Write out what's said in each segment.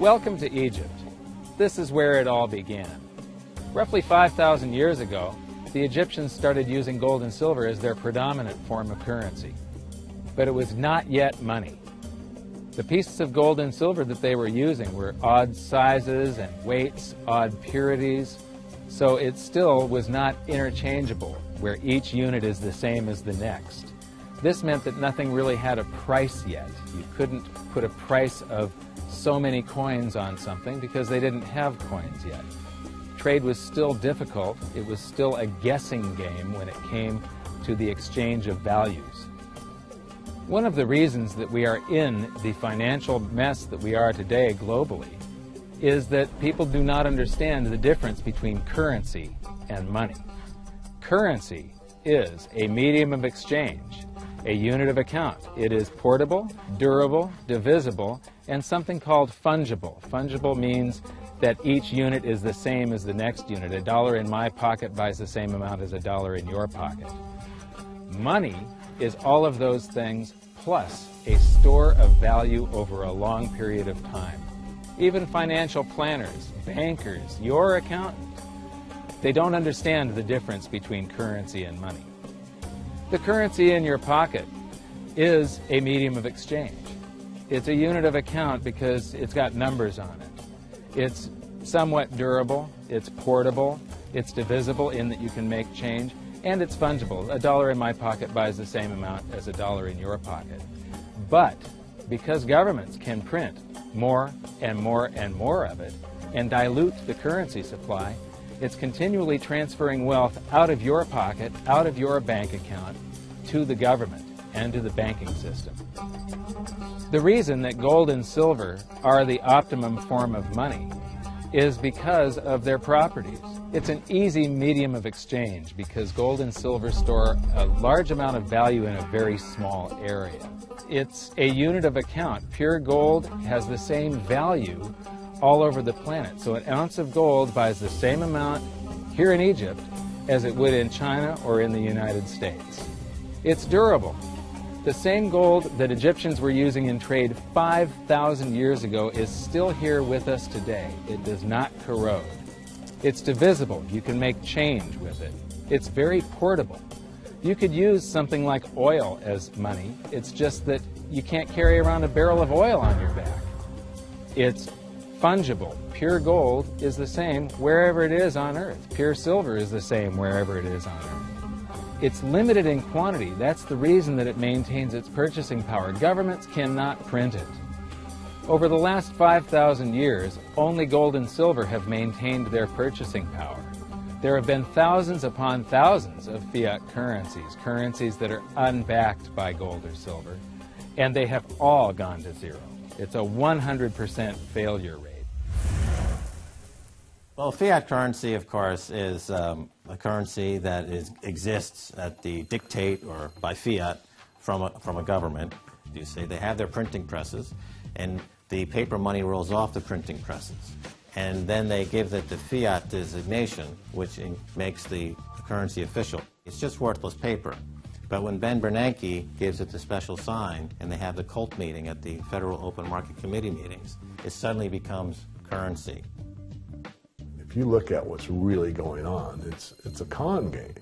Welcome to Egypt. This is where it all began. Roughly 5,000 years ago, the Egyptians started using gold and silver as their predominant form of currency. But it was not yet money. The pieces of gold and silver that they were using were odd sizes and weights, odd purities, so it still was not interchangeable, where each unit is the same as the next. This meant that nothing really had a price yet. You couldn't put a price of so many coins on something because they didn't have coins yet. Trade was still difficult. It was still a guessing game when it came to the exchange of values. One of the reasons that we are in the financial mess that we are today globally is that people do not understand the difference between currency and money. Currency is a medium of exchange, a unit of account. It is portable, durable, divisible, and something called fungible. Fungible means that each unit is the same as the next unit. A dollar in my pocket buys the same amount as a dollar in your pocket. Money is all of those things plus a store of value over a long period of time. Even financial planners, bankers, your accountant, they don't understand the difference between currency and money. The currency in your pocket is a medium of exchange. It's a unit of account because it's got numbers on it. It's somewhat durable, it's portable, it's divisible in that you can make change, and it's fungible. A dollar in my pocket buys the same amount as a dollar in your pocket. But because governments can print more and more and more of it and dilute the currency supply, it's continually transferring wealth out of your pocket, out of your bank account, to the government and to the banking system. The reason that gold and silver are the optimum form of money is because of their properties. It's an easy medium of exchange because gold and silver store a large amount of value in a very small area. It's a unit of account. Pure gold has the same value all over the planet. So an ounce of gold buys the same amount here in Egypt as it would in China or in the United States. It's durable. The same gold that Egyptians were using in trade 5,000 years ago is still here with us today. It does not corrode. It's divisible. You can make change with it. It's very portable. You could use something like oil as money. It's just that you can't carry around a barrel of oil on your back. It's fungible. Pure gold is the same wherever it is on Earth. Pure silver is the same wherever it is on Earth. It's limited in quantity. That's the reason that it maintains its purchasing power. Governments cannot print it. Over the last 5,000 years, only gold and silver have maintained their purchasing power. There have been thousands upon thousands of fiat currencies, currencies that are unbacked by gold or silver, and they have all gone to zero. It's a 100% failure rate. Well, fiat currency, of course, is a currency that exists at the dictate or by fiat from a government. You say they have their printing presses, and the paper money rolls off the printing presses. And then they give it the fiat designation, which makes the currency official. It's just worthless paper. But when Ben Bernanke gives it the special sign, and they have the cult meeting at the Federal Open Market Committee meetings, it suddenly becomes currency. If you look at what's really going on, it's a con game.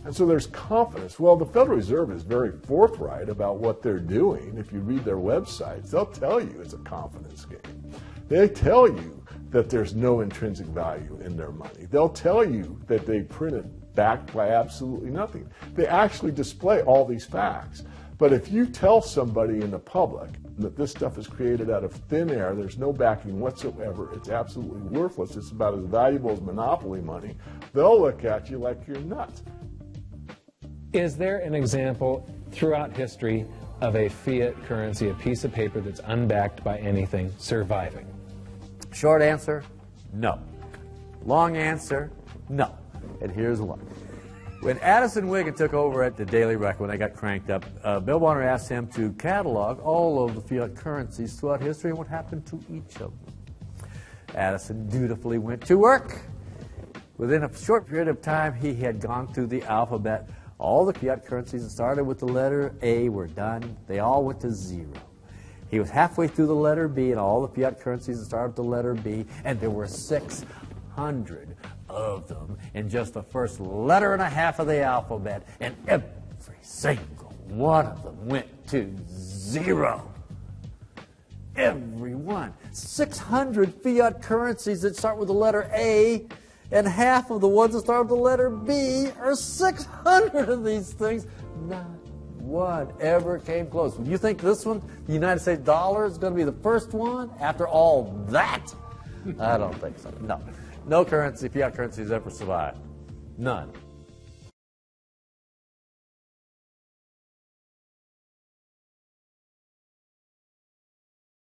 And so there's confidence. Well, the Federal Reserve is very forthright about what they're doing. If you read their websites, they'll tell you it's a confidence game. They tell you that there's no intrinsic value in their money. They'll tell you that they printed backed by absolutely nothing. They actually display all these facts. But if you tell somebody in the public that this stuff is created out of thin air, there's no backing whatsoever, it's absolutely worthless, it's about as valuable as monopoly money, they'll look at you like you're nuts. Is there an example throughout history of a fiat currency, a piece of paper that's unbacked by anything, surviving? Short answer, no. Long answer, no. And here's why. When Addison Wiggin took over at the Daily Record, when they got cranked up, Bill Warner asked him to catalog all of the fiat currencies throughout history and what happened to each of them. Addison dutifully went to work. Within a short period of time, he had gone through the alphabet. All the fiat currencies that started with the letter A were done. They all went to zero. He was halfway through the letter B and all the fiat currencies that started with the letter B, and there were 600 of them in just the first letter and a half of the alphabet, and every single one of them went to zero. Every one. 600 fiat currencies that start with the letter A, and half of the ones that start with the letter B are 600 of these things. Not one ever came close. You think this one, the United States dollar, is going to be the first one after all that? I don't think so. No. No currency, fiat currency has ever survived. None.